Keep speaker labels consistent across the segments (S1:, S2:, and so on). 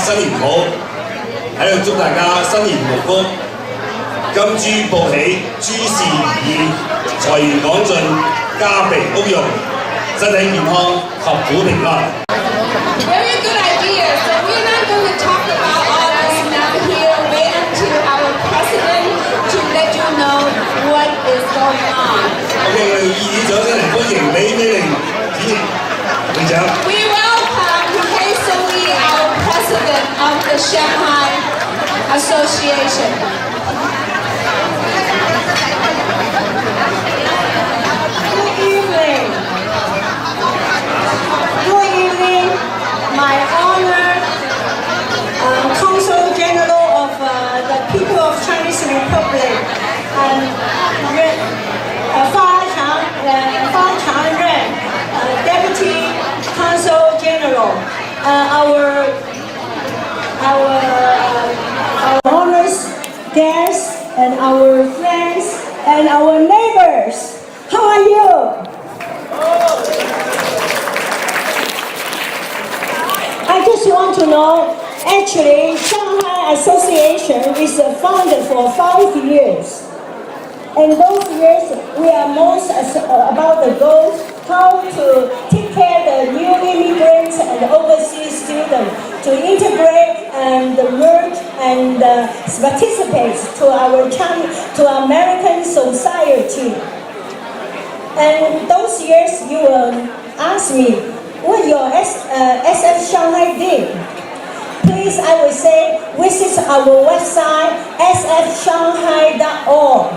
S1: 新年好，喺度祝大家新年無福，金豬報喜，諸事如意，財源廣進，家肥屋潤，身體健康，合府平安。
S2: Very good idea. So we're not going to talk about all this now here. Wait until our president to let you know what is going on.
S1: OK， 我哋議長先嚟歡迎李美玲主席，會長。
S2: We welcome He Sui, our president of the Shanghai Association.
S3: Good evening, my honored Consul General of the People of Chinese Republic, Fa Changren, Deputy Consul General, our honors guests and our friends and our neighbors. How are you? I just want to know, actually, Shanghai Association is founded for 5 years. And those years, we are most about the goals, how to take care of the new immigrants and overseas students, to integrate and merge and participate to our American society. And those years, you will ask me, what your SF Shanghai did. Please, I will say, visit our website, sfshanghai.org.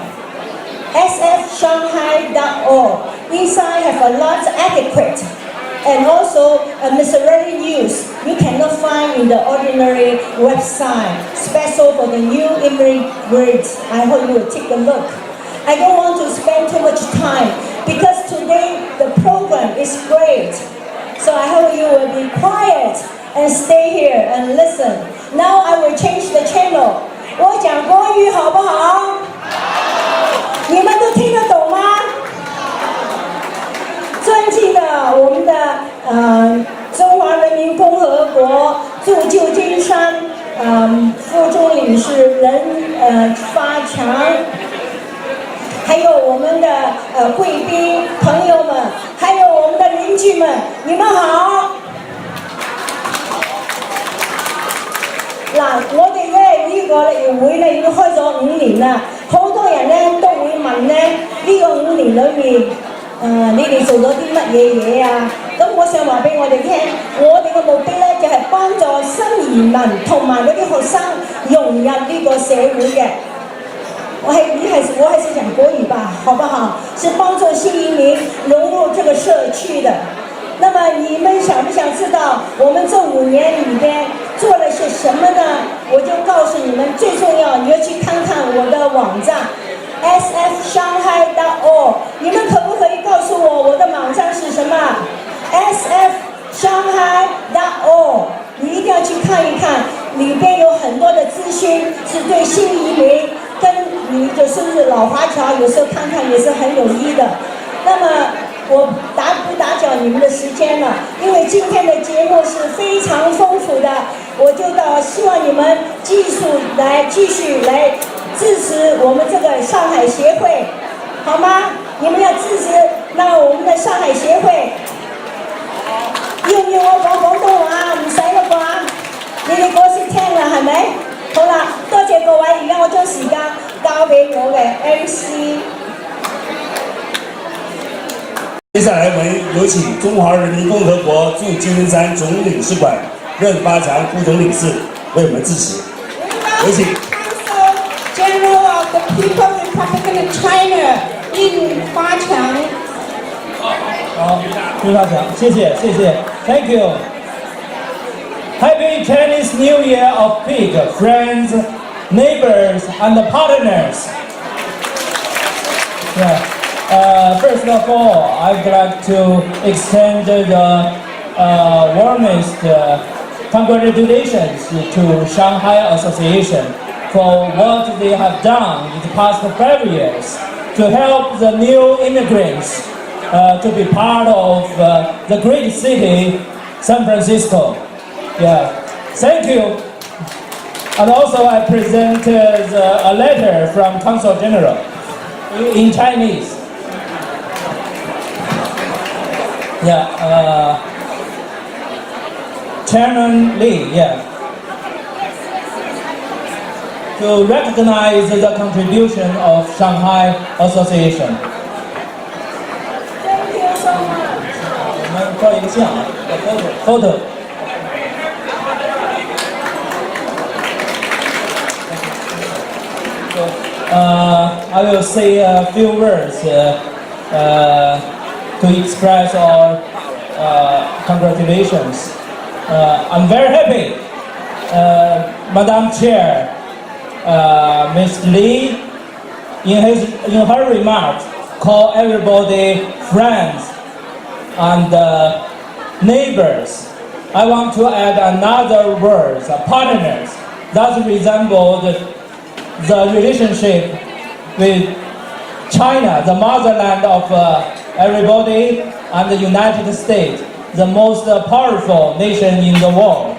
S3: sfshanghai.org. Inside have a lot of adequate and also miscellaneous news you cannot find in the ordinary website, special for the new immigrants. I hope you will take a look. I don't want to spend too much time because today the program is great. So I hope you will be quiet and stay here and listen. Now I will change the channel. 我讲国语好不好？你们都听得懂吗？尊敬的我们的中华人民共和国驻旧金山副总领事任发强，还有我们的贵宾朋友们，还有我们的邻居们，你们好。嗱，我哋咧呢個聯會咧已經開咗5年啦，好多人咧都會問咧呢個5年裏面，你哋做咗啲乜嘢嘢啊？咁我想話俾我哋聽，我哋嘅目的咧就係幫助新移民同埋嗰啲學生融入呢個社會嘅。我還是講國語吧，好不好？是幫助新移民融入這個社區的。那麼你們想不想知道我們這5年裏邊做了些什麼呢？我就告訴你們，最重要你要去看看我的網站 sfshanghai.org。你們可不可以告訴我的網站是什麼 ？sfshanghai.org， 你一定要去看一看，裏邊有很多的資訊是對新移民跟你就是老華僑有時候看看也是很有益的。那麼我不打攪你們的時間了，因為今天的節目是非常豐富的，我就希望你們繼續來支持我們這個上海協會，好嗎？你們要支持那我們的上海協會。要唔要我講廣東話？唔使啦啩，你哋嗰時聽啦係咪？好啦，多謝各位，而家我將時間交俾我嘅 MC。
S1: 接下來我們有請中華人民共和國駐舊金山總領事館任發強副總領事為我們致辭。有請。
S2: Consul General of the People's Republic of China 任發強。
S4: 好，任發強，謝謝 ，Thank you. Happy Chinese New Year of Pig, friends, neighbors, and partners. Yeah. First of all, I'd like to extend the warmest congratulations to Shanghai Association for what they have done in the past 5 years to help the new immigrants to be part of the great city, San Francisco. Yeah. Thank you. And also I present a letter from Consul General in Chinese. Yeah, Chairman Li, yeah. To recognize the contribution of Shanghai Association.
S3: Thank you so much.
S4: 我们照一个相啊 ，photo。I will say a few words to express our congratulations. I'm very happy, Madam Chair, Ms. Li, in her remarks, call everybody friends and neighbors. I want to add another word, partners, that resemble the relationship with China, the motherland of everybody, and the United States, the most powerful nation in the world.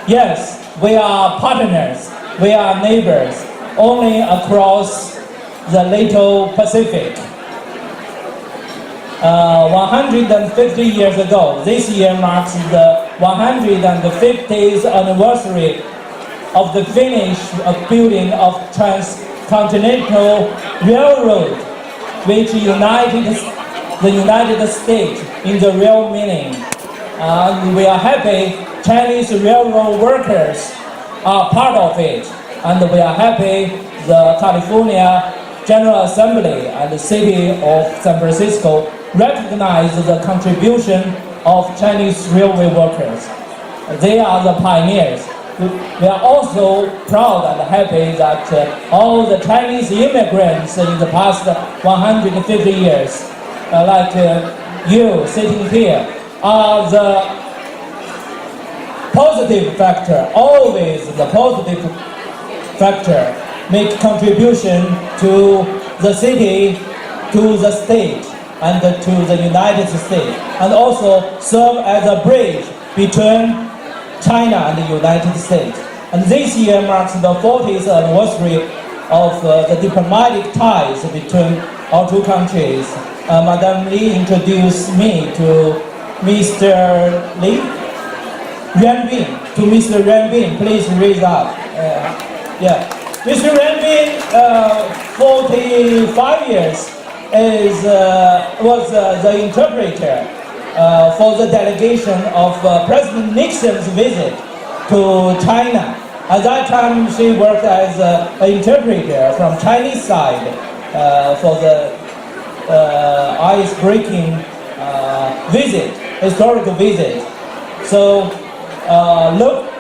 S4: Yes, we are partners, we are neighbors, only across the little Pacific. 150 years ago, this year marks the 150th anniversary of the finish of building of transcontinental railroad, which united the United States in the real meaning. We are happy Chinese railroad workers are part of it, and we are happy the California General Assembly and the City of San Francisco recognize the contribution of Chinese railway workers. They are the pioneers. We are also proud and happy that all the Chinese immigrants in the past 150 years, like you sitting here, are the positive factor, always the positive factor, make contribution to the city, to the state, and to the United States, and also serve as a bridge between China and the United States. And this year marks the 40th anniversary of the diplomatic ties between our two countries. Madam Li introduced me to Mr. Li? Yuanbin, to Mr. Yuanbin, please raise up. Yeah. Mr. Yuanbin, 45 years, was the interpreter for the delegation of President Nixon's visit to China. At that time, she worked as an interpreter from Chinese side for the ice-breaking visit, historical visit. So,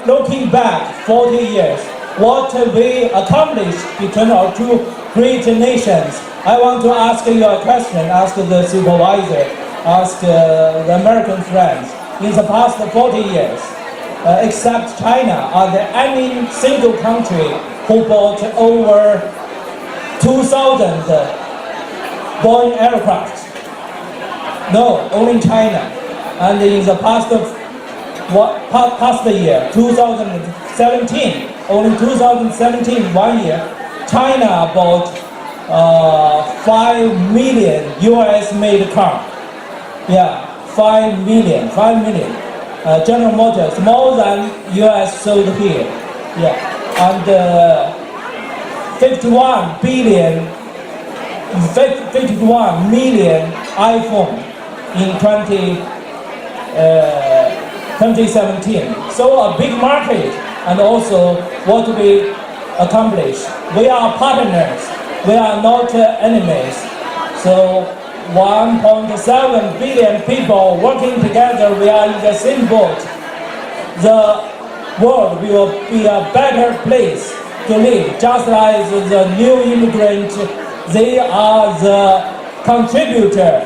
S4: looking back 40 years, what we accomplished between our two great nations, I want to ask you a question, ask the supervisor, ask the American friends. In the past 40 years, except China, are there any single country who bought over 2,000 Boeing aircraft? No, only China. And in the past year, 2017, only 2017, 1 year, China bought 5 million US-made car. Yeah, 5 million. General Motors, more than US sold here. Yeah, and 51 million iPhone in 2017. So a big market, and also what we accomplish. We are partners. We are not enemies. So 1.7 billion people working together, we are in the same boat. The world will be a better place to live, just like the new immigrants, they are the contributor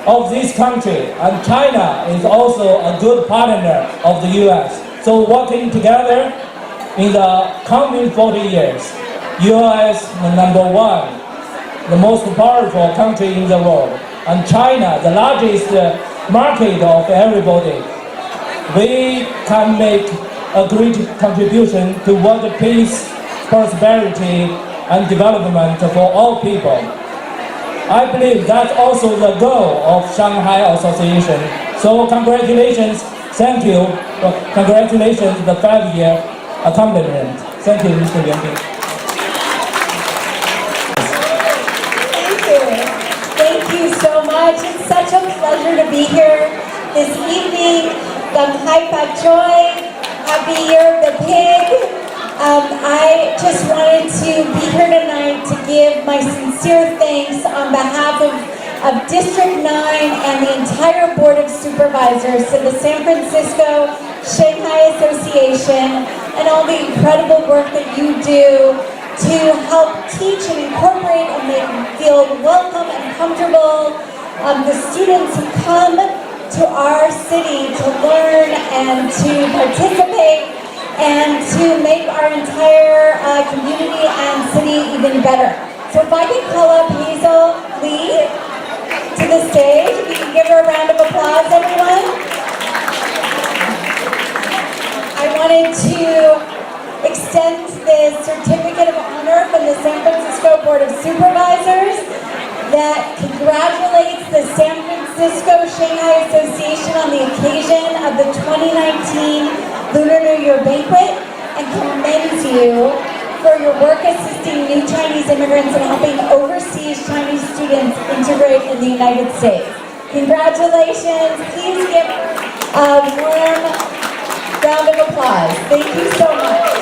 S4: of this country, and China is also a good partner of the US. So working together in the coming 40 years, US the number one, the most powerful country in the world, and China, the largest market of everybody. We can make a great contribution toward the peace, prosperity, and development for all people. I believe that's also the goal of Shanghai Association. So congratulations, thank you, congratulations the 5-year accomplishment. Thank you, Mr. Liang Bing.
S3: Thank you so much. It's such a pleasure to be here this evening. Hai Pa Choi, Happy Year of the Pig. I just wanted to be here tonight to give my sincere thanks on behalf of District 9 and the entire Board of Supervisors to the San Francisco Shanghai Association and all the incredible work that you do to help teach and incorporate and make them feel welcome and comfortable. The students who come to our city to learn and to participate and to make our entire community and city even better. So if I could call up Hazel Lee to the stage, if you can give her a round of applause, everyone. I wanted to extend the certificate of honor from the San Francisco Board of Supervisors that congratulates the San Francisco Shanghai Association on the occasion of the 2019 Lunar New Year Banquet and commends you for your work assisting new Chinese immigrants and helping overseas Chinese students integrate in the United States. Congratulations. Please give a warm round of applause. Thank you so much.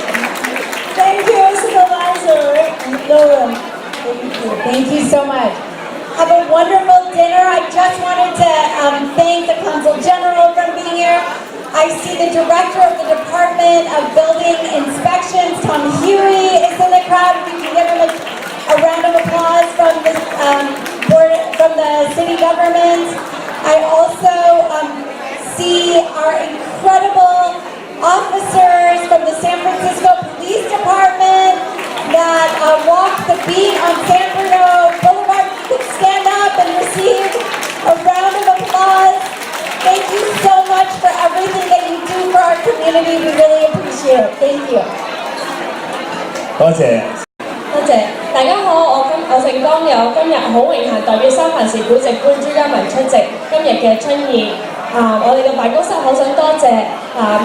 S3: Thank you, Supervisor Lauren. Thank you so much. Have a wonderful dinner. I just wanted to thank the Consul General for being here. I see the Director of the Department of Building Inspections, Tom Huey, is in the crowd. We can give him a round of applause from the city government. I also see our incredible officers from the San Francisco Police Department that walk the beat on San Bruno Boulevard. You can stand up and receive a round of applause. Thank you so much for everything that you do for our community. We really appreciate it. Thank you.
S1: 多謝。
S5: 多謝大家好，我姓江友，今日好榮幸代表三藩市古籍官朱家文出席今日嘅春宴。我哋嘅辦公室好想多謝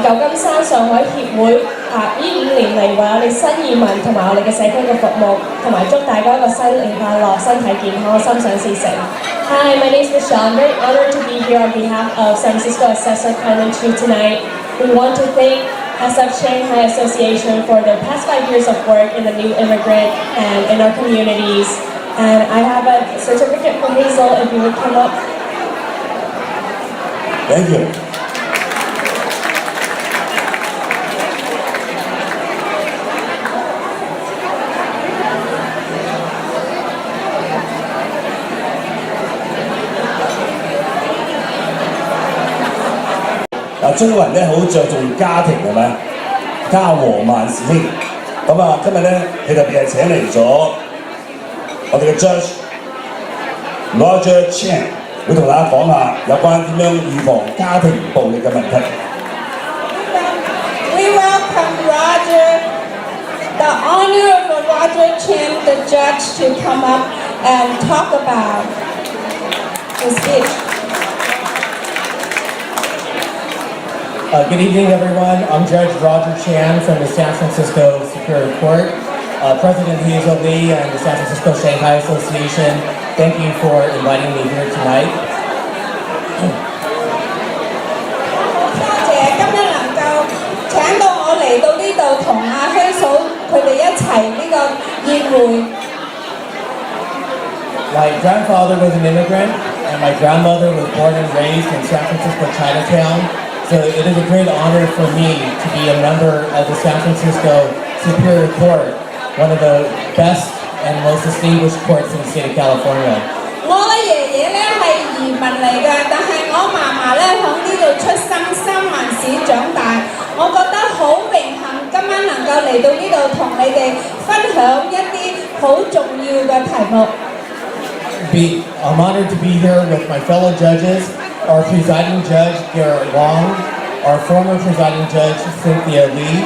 S5: 舊金山上海協會呢5年嚟為我哋新移民同埋我哋嘅社區嘅服務，同埋祝大家一個新年快樂、身體健康、心想事成。Hi, my name is Michelle. I'm very honored to be here on behalf of San Francisco Assessor Carmen Chu tonight. We want to thank SF Shanghai Association for their past 5 years of work in the new immigrant and in our communities. And I have a certificate for Hazel if you would come up.
S1: Thank you。中國人咧好着重家庭係咪？家和萬事興。咁啊，今日咧佢特別係請嚟咗我哋嘅 Judge Roger Chan， 會同大家講下有關點樣預防家庭暴力嘅問題。
S2: We welcome Roger, the honor of Roger Chan, the judge, to come up and talk about the speech.
S6: Good evening, everyone. I'm Judge Roger Chan from the San Francisco Superior Court. President Hazel Lee and the San Francisco Shanghai Association, thank you for inviting me here tonight.
S2: 多謝今日能夠請到我嚟到呢度同阿希嫂佢哋一齊呢個宴會。
S6: My grandfather was an immigrant, and my grandmother was born and raised in San Francisco Chinatown. So it is a great honor for me to be a member of the San Francisco Superior Court, one of the best and most distinguished courts in the state of California.
S2: 我嘅爺爺咧係移民嚟嘅，但係我嫲嫲咧喺呢度出生，三藩市長大。我覺得好榮幸今晚能夠嚟到呢度同你哋分享一啲好重要嘅題目。
S6: I'm honored to be here with my fellow judges, our presiding judge, Garrett Wong, our former presiding judge Cynthia Lee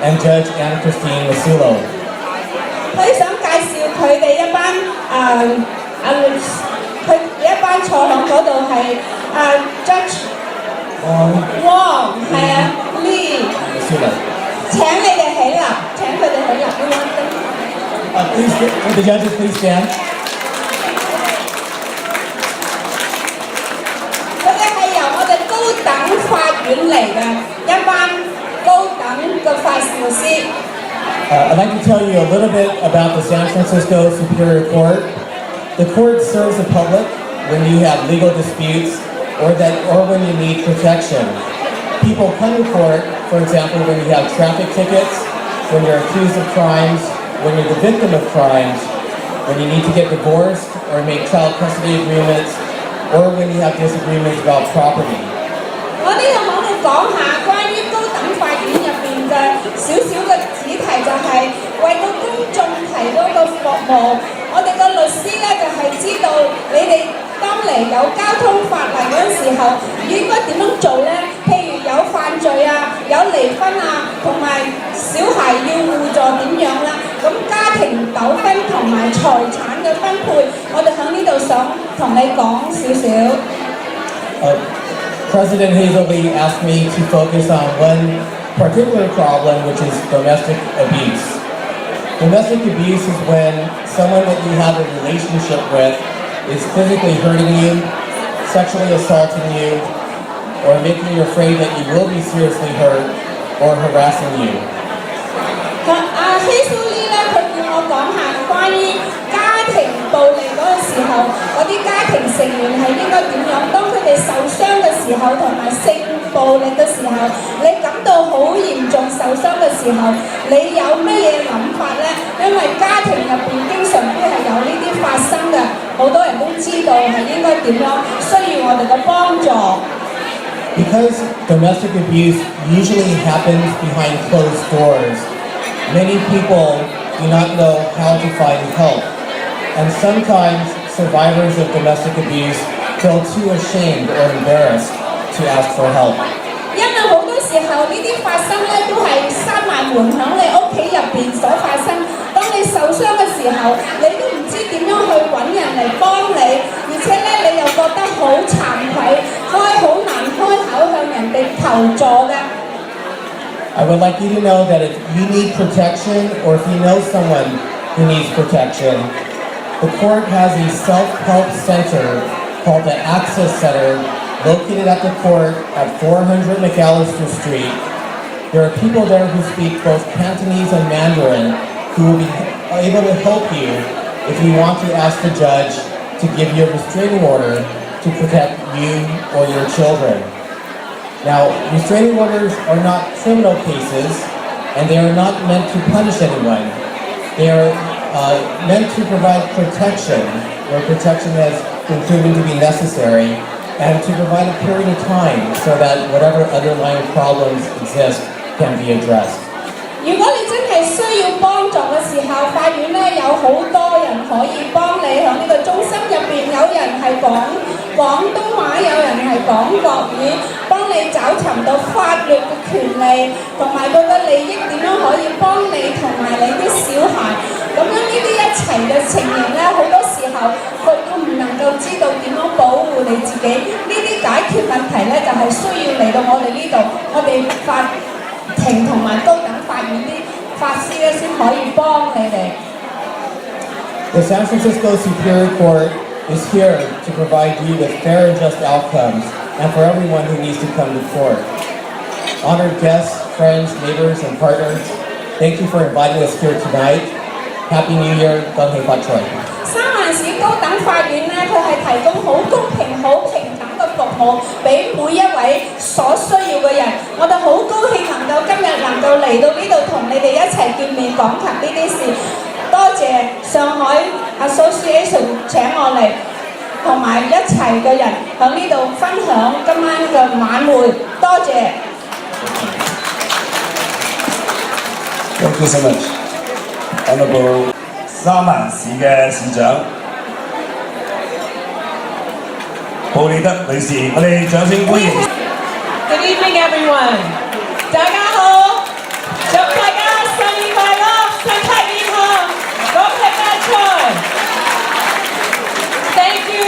S6: and Judge Anne Christine Masulo.
S2: 佢想介紹佢哋一班佢一班坐響嗰度係Judge 汪係啊 Lee
S6: Masulo.
S2: 請你哋起立，請佢哋起立。
S6: Please, would the judges please stand?
S2: 佢哋係由我哋高等法院嚟嘅一班高等嘅法師。
S6: I'd like to tell you a little bit about the San Francisco Superior Court. The court serves the public when you have legal disputes or when you need protection. People come to court, for example, when you have traffic tickets, when you're accused of crimes, when you're the victim of crimes, when you need to get divorced or make child custody agreements, or when you have disagreements about property.
S2: 我呢度可能講下關於高等法院入邊嘅少少嘅主題，就係為到公眾提供個服務。我哋個律師咧就係知道你哋當嚟有交通法例嗰陣時候，應該點樣做咧？譬如有犯罪啊，有離婚啊，同埋小孩要互助點樣啦？咁家庭糾紛同埋財產嘅分配，我哋喺呢度想同你講少少。
S6: President Hazel Lee asked me to focus on one particular problem, which is domestic abuse. Domestic abuse is when someone that you have a relationship with is physically hurting you, sexually assaulting you, or making you afraid that you will be seriously hurt, or harassing you.
S2: 希蘇利咧，佢叫我講下關於家庭暴力嗰個時候，嗰啲家庭成員係應該點樣？當佢哋受傷嘅時候，同埋性暴力嘅時候，你感到好嚴重受傷嘅時候，你有乜嘢諗法咧？因為家庭入邊經常都係有呢啲發生嘅，好多人都知道係應該點樣，需要我哋嘅幫助。
S6: Because domestic abuse usually happens behind closed doors, many people do not know how to find help, and sometimes survivors of domestic abuse feel too ashamed or embarrassed to ask for help.
S2: 因為好多時候呢啲發生咧都係閂埋門喺你屋企入邊所發生。當你受傷嘅時候，你都唔知點樣去揾人嚟幫你，而且咧你又覺得好慚愧，好難開口向人哋求助嘅。
S6: I would like you to know that if you need protection or if you know someone who needs protection, the court has a self-help center called the Access Center located at the court at 400 McAllister Street. There are people there who speak both Cantonese and Mandarin who will be able to help you if you want to ask the judge to give you a restraining order to protect you or your children. Now, restraining orders are not criminal cases, and they are not meant to punish anyone. They are meant to provide protection, where protection has been proven to be necessary, and to provide a period of time so that whatever underlying problems exist can be addressed.
S2: 如果你真係需要幫助嘅時候，法院咧有好多人可以幫你。喺呢個中心入邊，有人係講廣東話，有人係講國語，幫你找尋到法律嘅權利同埋佢嘅利益點樣可以幫你同埋你啲小孩。咁樣呢啲一齊嘅情形咧，好多時候佢都唔能夠知道點樣保護你自己。呢啲解決問題咧，就係需要嚟到我哋呢度，我哋法庭同埋高等法院啲法師咧先可以幫你哋。
S6: The San Francisco Superior Court is here to provide you with fair and just outcomes, and for everyone who needs to come to court. Honored guests, friends, neighbors, and partners, thank you for inviting us here tonight. Happy New Year, 恭喜發財。
S2: 三藩市高等法院咧，佢係提供好公平、好平等嘅服務俾每一位所需要嘅人。我哋好高興今日能夠嚟到呢度同你哋一齊見面講及呢啲事。多謝上海 Association 請我嚟，同埋一齊嘅人喺呢度分享今晚嘅晚會。多謝。
S1: Thank you so much, Honorable 三藩市嘅市長布里德女士，我哋掌聲歡迎。
S7: Good evening, everyone. 大家好，祝大家新年快樂，身體健康，恭喜發財。Thank you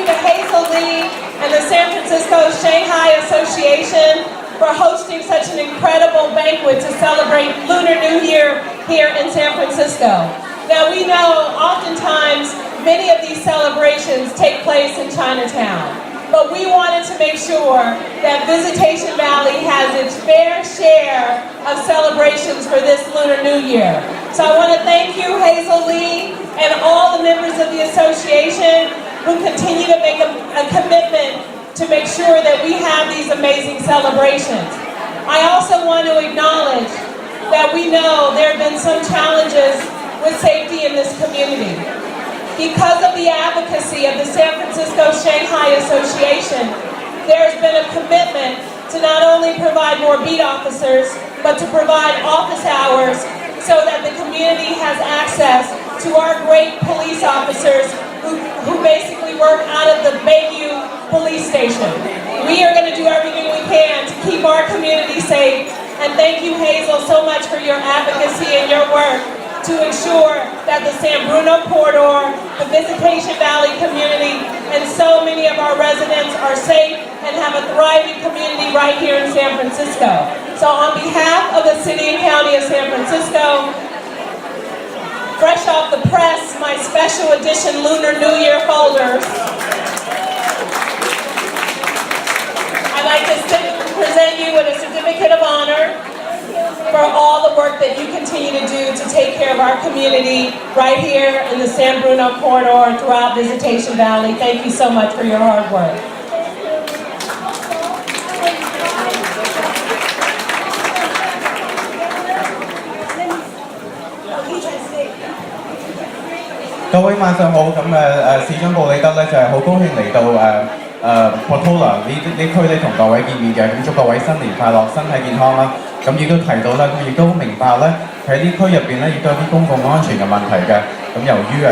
S7: to Hazel Lee and the San Francisco Shanghai Association for hosting such an incredible banquet to celebrate Lunar New Year here in San Francisco. Now we know oftentimes many of these celebrations take place in Chinatown, but we wanted to make sure that Visitation Valley has its fair share of celebrations for this Lunar New Year. So I want to thank you, Hazel Lee, and all the members of the association who continue to make a commitment to make sure that we have these amazing celebrations. I also want to acknowledge that we know there have been some challenges with safety in this community. Because of the advocacy of the San Francisco Shanghai Association, there has been a commitment to not only provide more beat officers, but to provide office hours so that the community has access to our great police officers who basically work out of the Bayview police station. We are going to do everything we can to keep our community safe, and thank you, Hazel, so much for your advocacy and your work to ensure that the San Bruno corridor, the Visitation Valley community, and so many of our residents are safe and have a thriving community right here in San Francisco. So on behalf of the City and County of San Francisco, fresh off the press, my special edition Lunar New Year folders, I'd like to present you with a certificate of honor for all the work that you continue to do to take care of our community right here in the San Bruno corridor and throughout Visitation Valley. Thank you so much for your hard work.
S8: 各位晚上好，咁市長布里德咧就係好高興嚟到Portola 呢區咧同各位見面嘅，咁祝各位新年快樂，身體健康啦。咁亦都提到咧，佢亦都明白咧喺呢區入邊咧亦都有啲公共安全嘅問題嘅。咁由於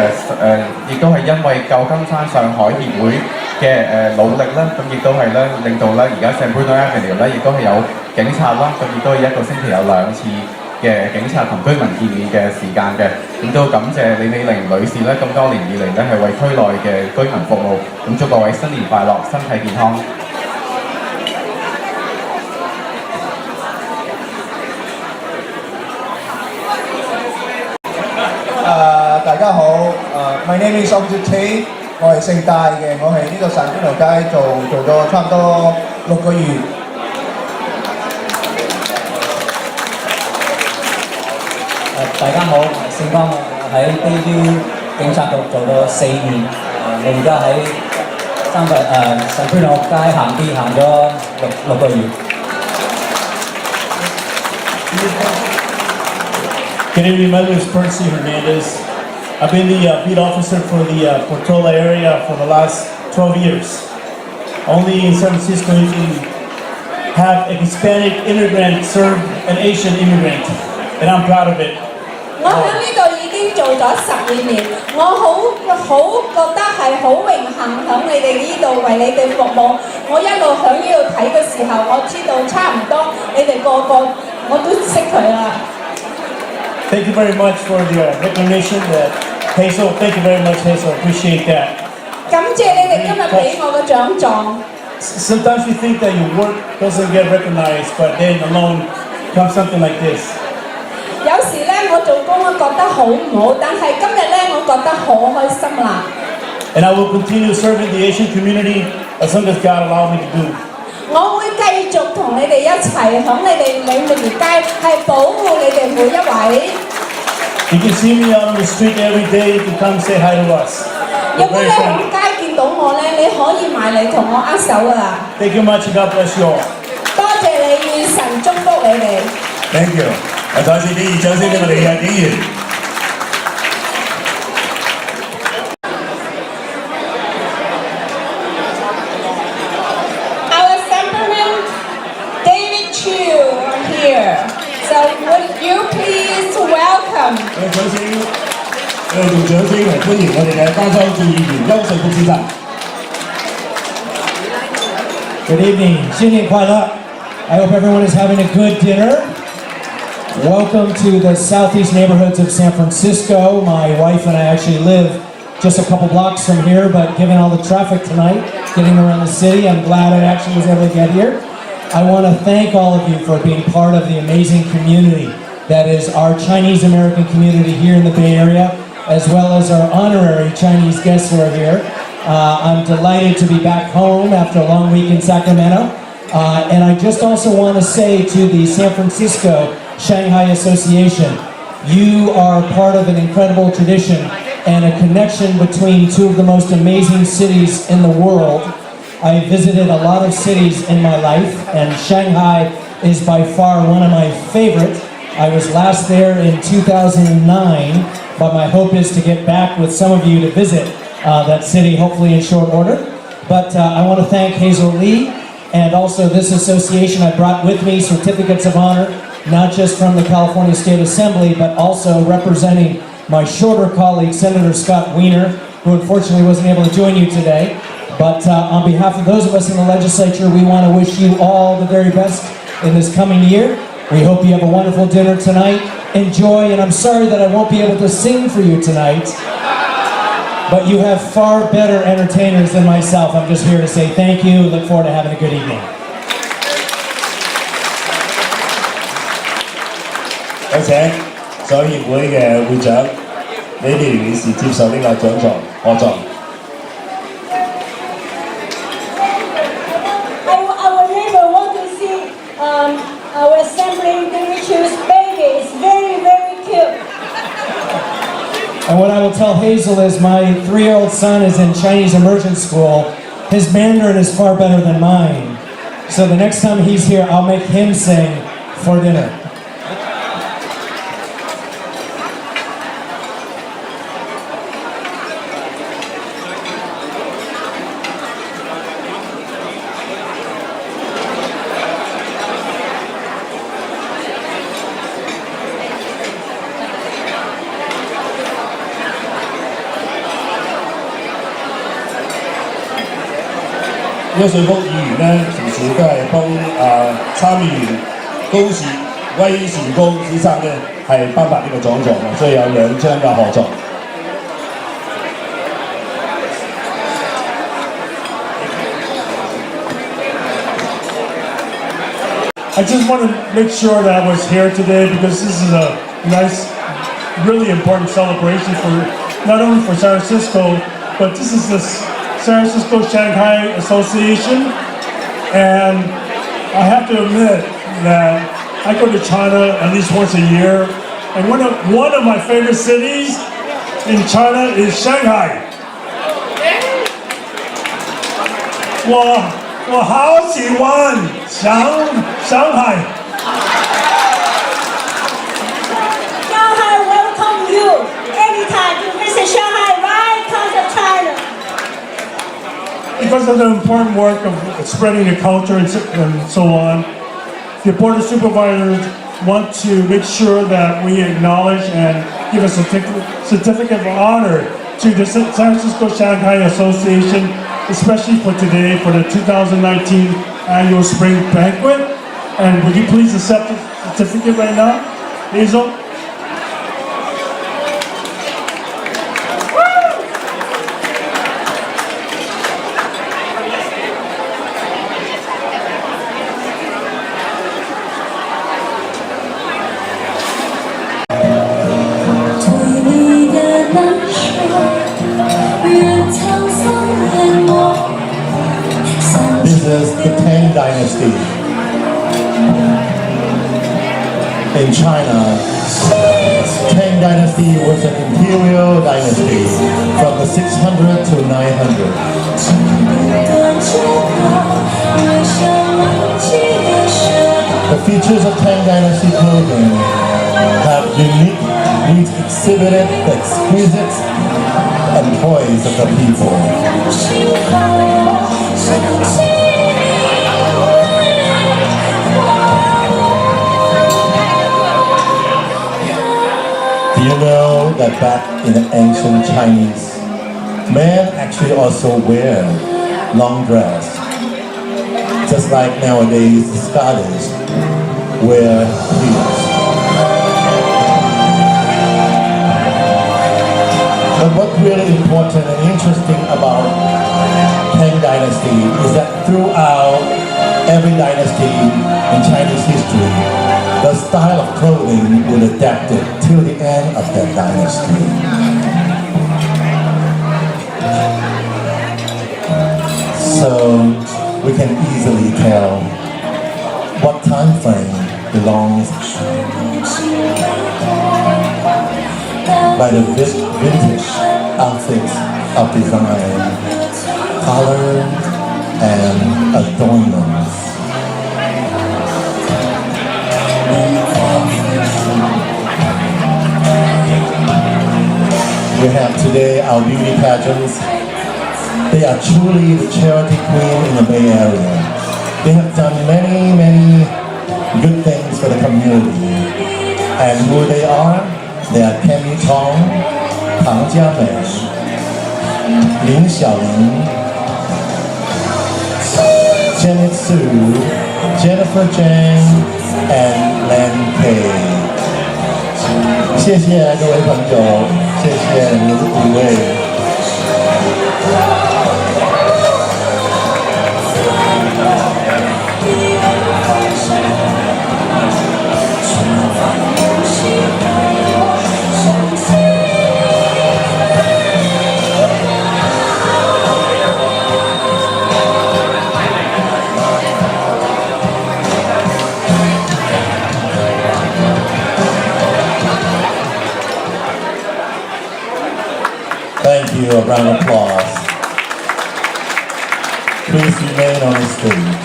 S8: 亦都係因為舊金山上海協會嘅努力啦，咁亦都係咧令到咧而家 San Bruno Avenue 咧亦都係有警察啦，咁亦都係一個星期有2次嘅警察同居民見面嘅時間嘅，咁都感謝李美玲女士咧咁多年以嚟咧係為區內嘅居民服務，咁祝各位新年快樂，身體健康。
S9: 大家好，my name is Officer T， 我係姓戴嘅，我喺呢個神觀塘街做咗差唔多6個月。
S10: 大家好，姓方，喺 Bayview 警察局做咗4年，我而家喺神觀塘街行咗6個月。
S11: Good evening, my name is Percy Hernandez. I've been the beat officer for the Portola area for the last 12 years. Only in San Francisco you can have a Hispanic immigrant serve an Asian immigrant, and I'm proud of it.
S2: 我喺呢度已經做咗12年，我好覺得係好榮幸喺你哋呢度為你哋服務。我一路喺呢度睇嘅時候，我知道差唔多你哋個我都識佢啦。
S11: Thank you very much for the recognition, Hazel. Thank you very much, Hazel. Appreciate that.
S2: 感謝你哋今日俾我嘅獎狀。
S11: Sometimes we think that your work doesn't get recognized, but then alone comes something like this.
S2: 有時咧，我做工我覺得好唔好，但係今日咧，我覺得好開心啦。
S11: And I will continue serving the Asian community as long as God allows me to do.
S2: 我會繼續同你哋一齊響你哋領域街，係保護你哋每一位。
S11: You can see me on the street every day to come say hi to us.
S2: 如果你響街見到我咧，你可以埋嚟同我握手噶啦。
S11: Thank you much, God bless you all.
S2: 多謝你，願神祝福你哋。
S1: Thank you. 再次俾熱掌聲俾我哋嘅警員。
S2: Our Semperman David Chu are here. So would you please welcome?
S1: 用掌聲嚟歡迎我哋嘅加州眾議員邱瑞福先生。
S12: Good evening. 新年快乐. I hope everyone is having a good dinner. Welcome to the southeast neighborhoods of San Francisco. My wife and I actually live just a couple blocks from here, but given all the traffic tonight, getting around the city, I'm glad I actually was able to get here. I want to thank all of you for being part of the amazing community that is our Chinese American community here in the Bay Area, as well as our honorary Chinese guests who are here. I'm delighted to be back home after a long week in Sacramento. And I just also want to say to the San Francisco Shanghai Association, you are part of an incredible tradition and a connection between two of the most amazing cities in the world. I visited a lot of cities in my life, and Shanghai is by far one of my favorite. I was last there in 2009, but my hope is to get back with some of you to visit that city, hopefully in short order. But I want to thank Hazel Lee and also this association. I brought with me certificates of honor, not just from the California State Assembly, but also representing my shorter colleague, Senator Scott Wiener, who unfortunately wasn't able to join you today. But on behalf of those of us in the legislature, we want to wish you all the very best in this coming year. We hope you have a wonderful dinner tonight. Enjoy, and I'm sorry that I won't be able to sing for you tonight. But you have far better entertainers than myself. I'm just here to say thank you. Look forward to having a good evening.
S11: 有請所協會嘅會長李美玲女士接受呢個獎狀可狀。
S3: Our neighbor want to see our assembly choose baby. It's very, very cute.
S12: And what I will tell Hazel is my 3-year-old son is in Chinese immersion school. His Mandarin is far better than mine. So the next time he's here, I'll make him sing for dinner.
S11: 邱瑞福議員咧，平時都係幫參議員高士威士高先生咧係頒發呢個獎狀嘅，所以有2張嘅合作。
S13: I just want to make sure that I was here today because this is a nice, really important celebration for not only for San Francisco, but this is the San Francisco Shanghai Association, and I have to admit that I go to China at least once a year, and one of my favorite cities in China is Shanghai. 我好喜欢上海。
S3: Shanghai welcome you anytime you visit Shanghai, right? Comes to China.
S13: Because of the important work of spreading the culture and so on, the Board of Supervisors want to make sure that we acknowledge and give a certificate of honor to the San Francisco Shanghai Association, especially for today, for the 2019 annual spring banquet. And would you please accept the certificate right now, Hazel?
S9: This is the Tang Dynasty. In China, Tang Dynasty was an imperial dynasty from the 600 to 900. The features of Tang Dynasty clothing have uniquely exhibited the exquisite and poise of the people. Do you know that back in the ancient Chinese, men actually also wear long dress? just like nowadays the Scottish wear heels. But what's really important and interesting about Tang Dynasty is that throughout every dynasty in Chinese history, the style of clothing would adapt it till the end of that dynasty. So we can easily tell what time frame belongs by the vintage outfits of design, color, and adornments. We have today our beauty pageants. They are truly the charity queen in the Bay Area. They have done many good things for the community. And who they are? They are Tammy Chong, Tang Jiamei, Lin Xiaolin, Janet Su, Jennifer Zhang, and Lan Pei. 谢谢各位朋友，谢谢您5位。Thank you, a round of applause. Please remain on the stage.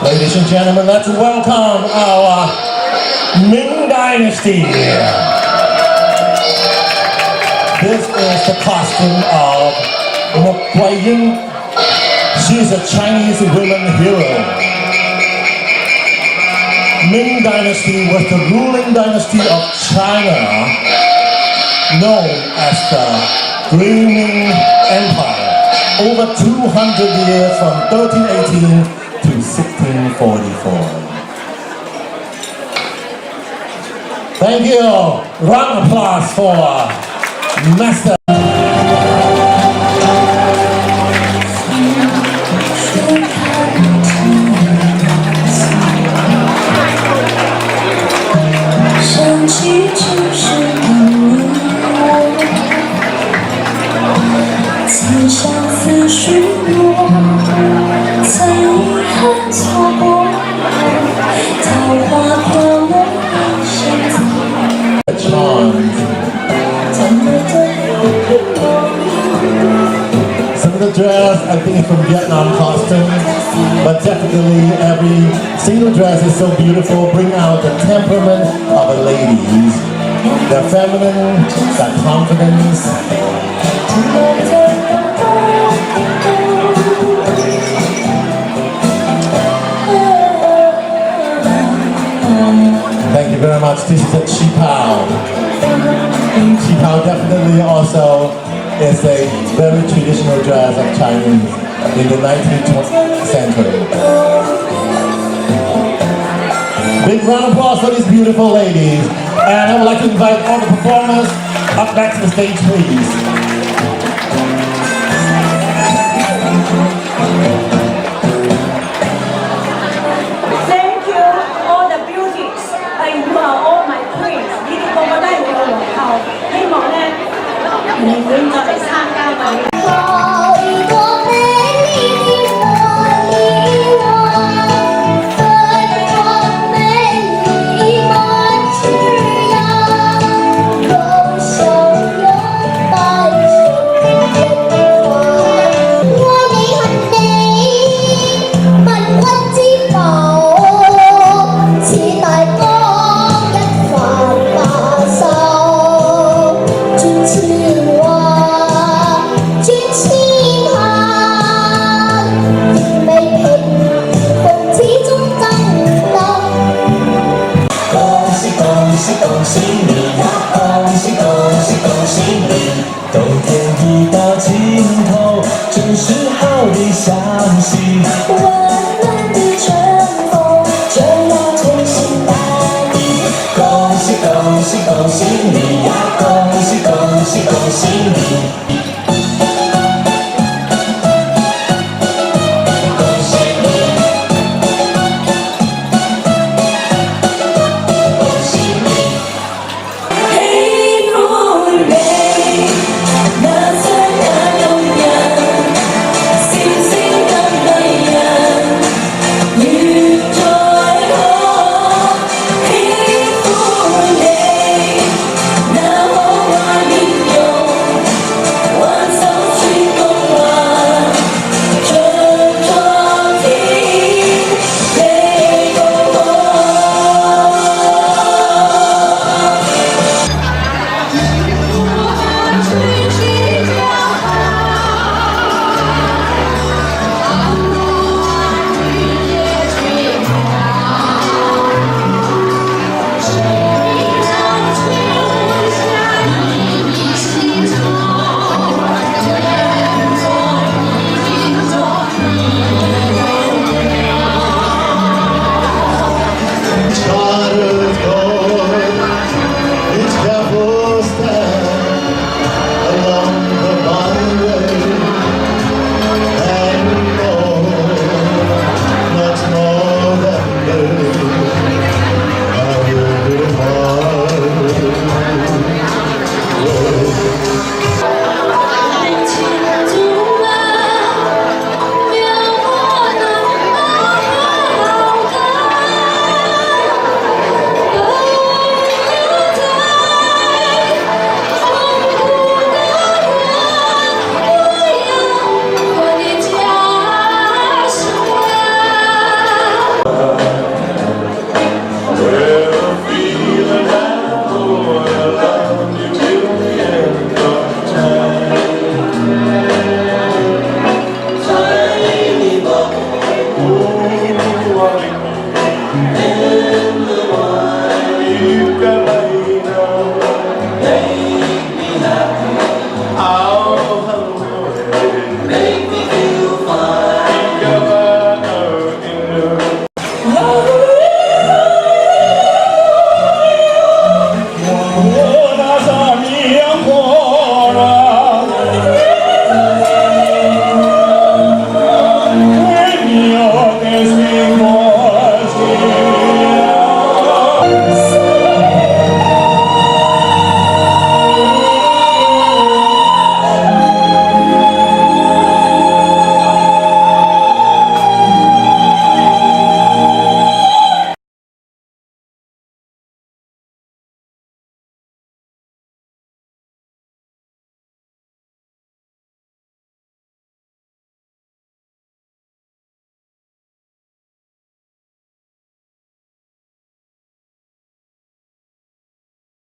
S9: Ladies and gentlemen, let's welcome our Ming Dynasty. This is the costume of Mo Guiying. She's a Chinese women hero. Ming Dynasty was the ruling dynasty of China, known as the Green Ming Empire, over 200 years from 1318 to 1644. Thank you. Round of applause for Master.
S14: 想起旧时的你，曾相思许诺，曾遗憾错过，桃花飘落的现在。
S9: Some of the dress, I think, is from Vietnam costumes, but definitely every single dress is so beautiful, bring out the temperament of the ladies, their feminine, their confidence. Thank you very much. This is a Chi Pao. Chi Pao definitely also is a very traditional dress of Chinese in the 19th century. Big round of applause for these beautiful ladies. And I would like to invite all the performers up back to the stage, please.
S3: Thank you, all the beauties. You are all my queens. 你哋個個都係我嘅皇后。希望咧，你會再嚟參加我哋。
S14: 千萬喜你呀，恭喜恭喜恭喜你！
S13: 我那上面火热。